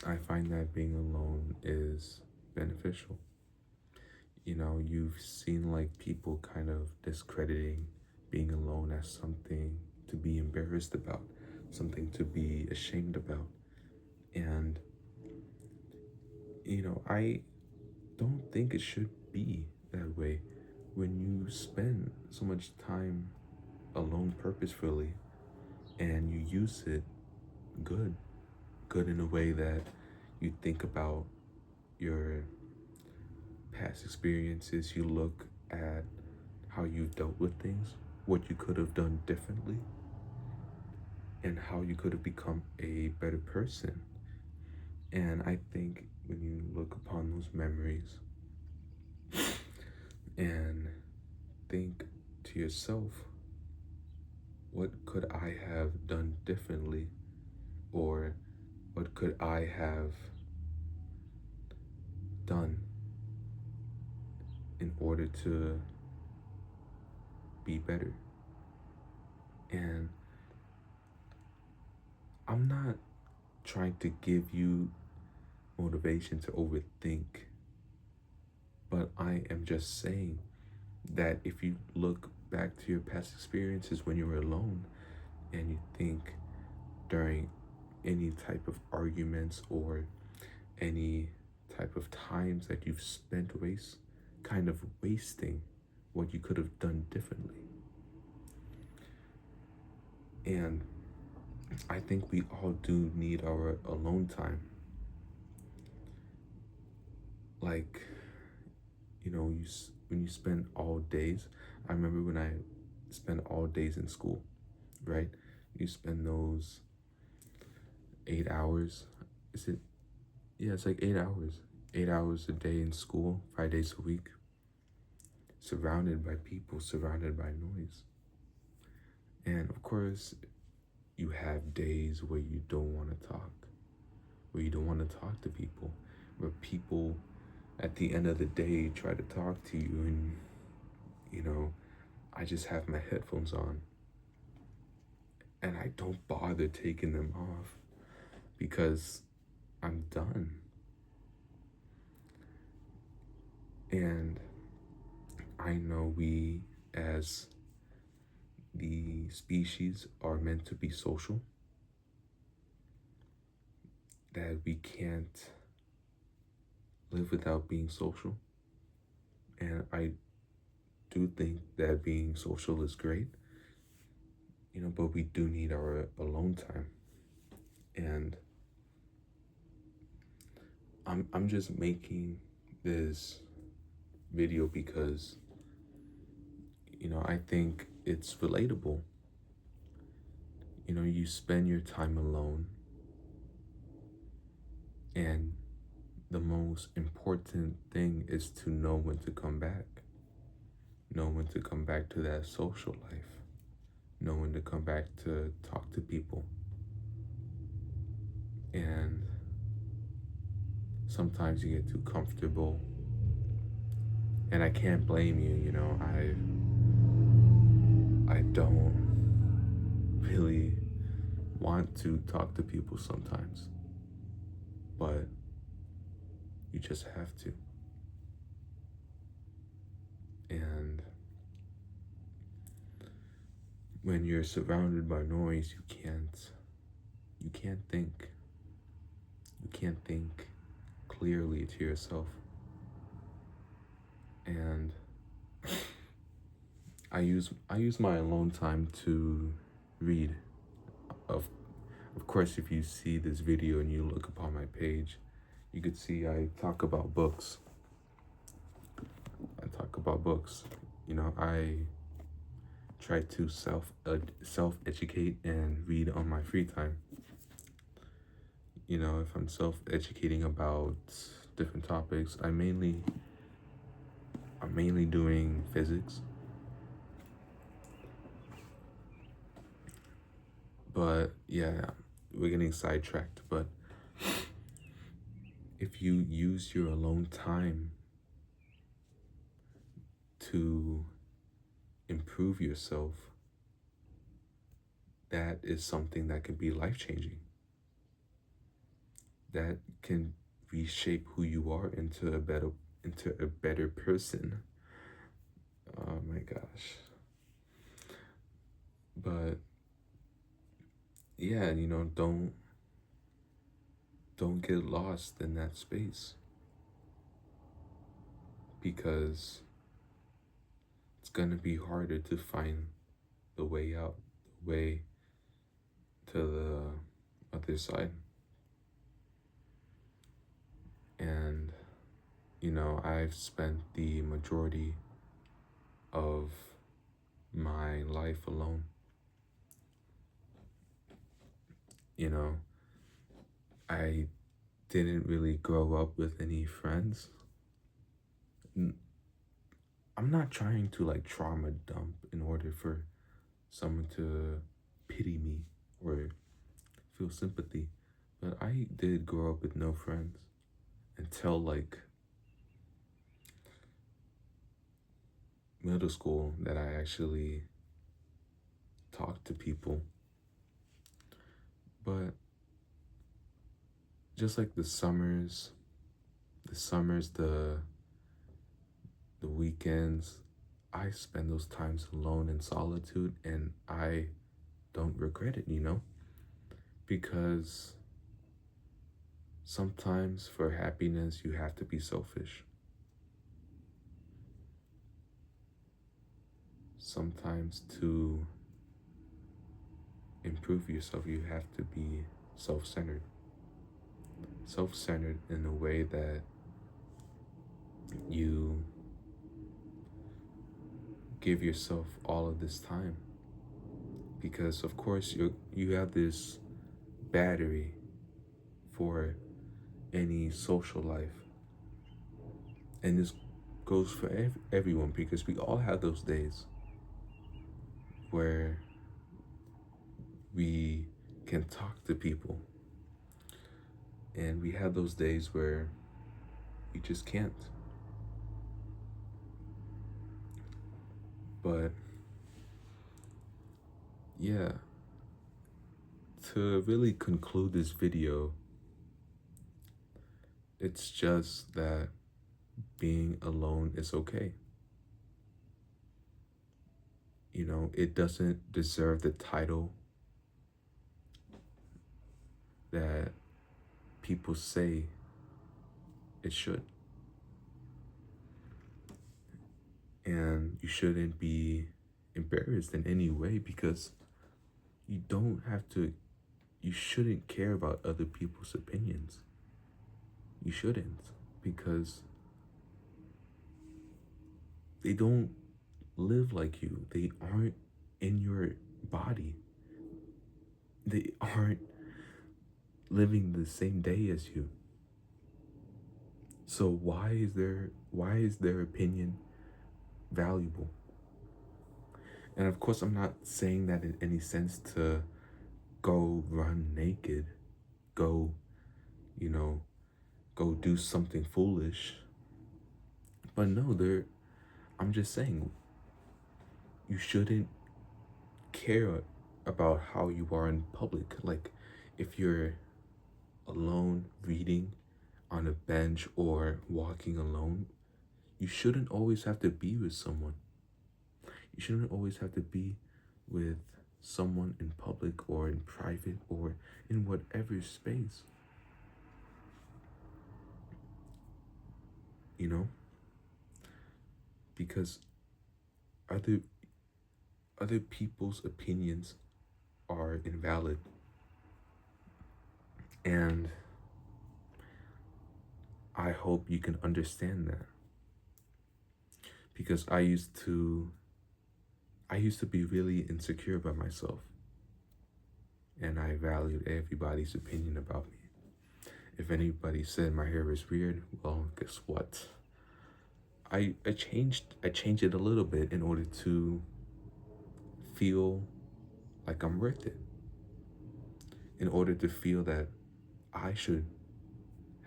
I find that being alone is beneficial. You've seen like people kind of discrediting being alone as something to be embarrassed about, something to be ashamed about. And, I don't think it should be that way. When you spend so much time alone purposefully and you use it good, good in a way that you think about your past experiences, you look at how you've dealt with things, what you could have done differently, and how you could have become a better person. And I think when you look upon those memories and think to yourself, what could I have done differently? Or what could I have done in order to be better? And I'm not trying to give you motivation to overthink, but I am just saying that if you look back to your past experiences when you were alone and you think during any type of arguments or any type of times that you've spent kind of wasting what you could have done differently. And I think we all do need our alone time. Like, when you spend all days, I remember when I spent all days in school, right? You spend those 8 hours. Is it? Yeah, it's like 8 hours. 8 hours a day in school, 5 days a week, surrounded by people, surrounded by noise. And of course, you have days where you don't want to talk, where you don't want to talk to people, where people at the end of the day try to talk to you, and you know, I just have my headphones on and I don't bother taking them off because I'm done. And I know we as the species are meant to be social, that we can't live without being social. And I do think that being social is great, but we do need our alone time. And I'm just making this video because, I think it's relatable. You spend your time alone, and the most important thing is to know when to come back. Know when to come back to that social life. Know when to come back to talk to people. And sometimes you get too comfortable. And I can't blame you, I don't really want to talk to people sometimes. But you just have to. And when you're surrounded by noise, you can't think. You can't think clearly to yourself. And I use my alone time to read. Of of course, if you see this video and you look upon my page, you could see I talk about books. I talk about books. I try to self educate and read on my free time. If I'm self educating about different topics, I'm mainly doing physics. But yeah, we're getting sidetracked. But if you use your alone time to improve yourself, that is something that can be life changing. that can reshape who you are into a better person. Oh my gosh. But yeah, don't get lost in that space, because it's gonna be harder to find the way out, the way to the other side. And I've spent the majority of my life alone. You know, I didn't really grow up with any friends. N- I'm not trying to like trauma dump in order for someone to pity me or feel sympathy, but I did grow up with no friends until like middle school, that I actually talked to people. But just like the summers, the weekends, I spend those times alone in solitude, and I don't regret it, because sometimes for happiness you have to be selfish. Sometimes to improve yourself you have to be self-centered. Self-centered in a way that you give yourself all of this time, because of course you have this battery for any social life, and this goes for everyone, because we all have those days where we can talk to people, and we have those days where we just can't. But yeah, to really conclude this video, it's just that being alone is okay. It doesn't deserve the title that people say it should. And you shouldn't be embarrassed in any way, because you don't have to, you shouldn't care about other people's opinions. You shouldn't, because they don't live like you. They aren't in your body. They aren't living the same day as you. So why is their opinion valuable? And of course, I'm not saying that in any sense to go run naked, go, you know, go do something foolish. But no, I'm just saying you shouldn't care about how you are in public. Like, if you're alone reading on a bench or walking alone, you shouldn't always have to be with someone. You shouldn't always have to be with someone in public or in private or in whatever space. You know? Because other other people's opinions are invalid. And I hope you can understand that. Because I used to be really insecure about myself. And I valued everybody's opinion about me. If anybody said my hair was weird, well, guess what? I changed it a little bit in order to feel like I'm worth it. In order to feel that I should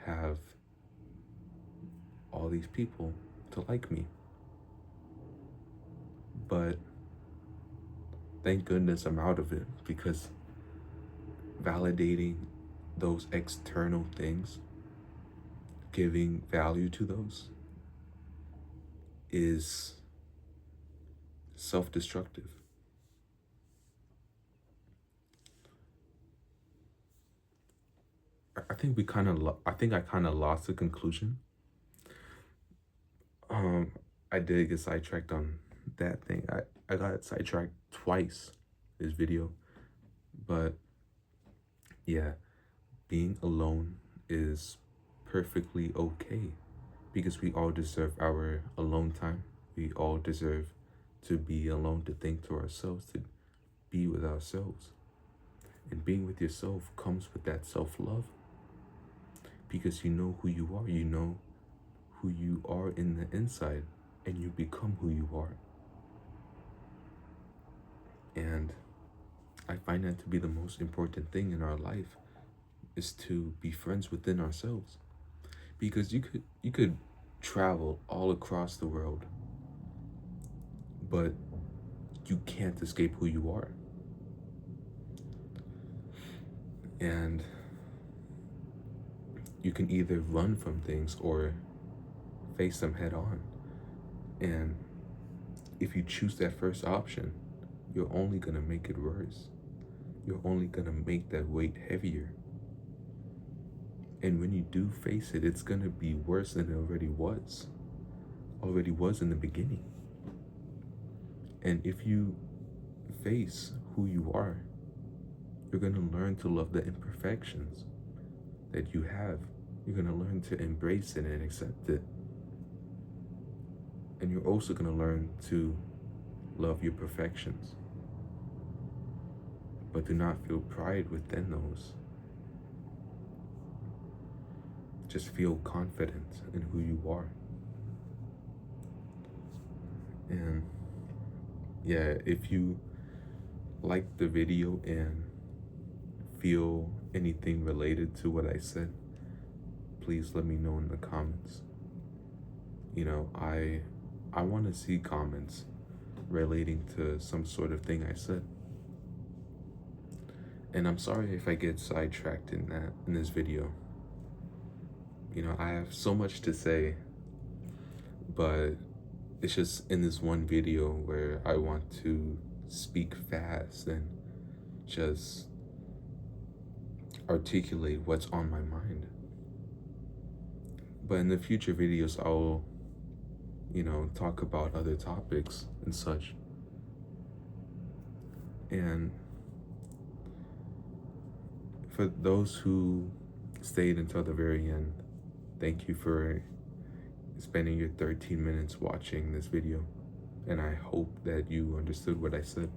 have all these people to like me. But thank goodness I'm out of it, because validating those external things, giving value to those, is self-destructive. I think I kind of lost the conclusion. Um, I did get sidetracked on that thing. I got sidetracked twice this video, but yeah, being alone is perfectly okay because we all deserve our alone time. We all deserve to be alone, to think to ourselves, to be with ourselves. And being with yourself comes with that self-love because you know who you are. You know who you are in the inside, and you become who you are. And I find that to be the most important thing in our life, is to be friends within ourselves. Because you could travel all across the world, but you can't escape who you are. And you can either run from things or face them head on. And if you choose that first option, you're only gonna make it worse. You're only gonna make that weight heavier. And when you do face it, it's gonna be worse than it already was in the beginning. And if you face who you are, you're gonna learn to love the imperfections that you have. You're gonna learn to embrace it and accept it. And you're also gonna learn to love your perfections. But do not feel pride within those. Just feel confident in who you are. And yeah, if you like the video and feel anything related to what I said, please let me know in the comments. You know, I want to see comments relating to some sort of thing I said. And I'm sorry if I get sidetracked in this video. You know, I have so much to say, but it's just in this one video where I want to speak fast and just articulate what's on my mind. But in the future videos, I'll, you know, talk about other topics and such. And for those who stayed until the very end, thank you for spending your 13 minutes watching this video. And I hope that you understood what I said.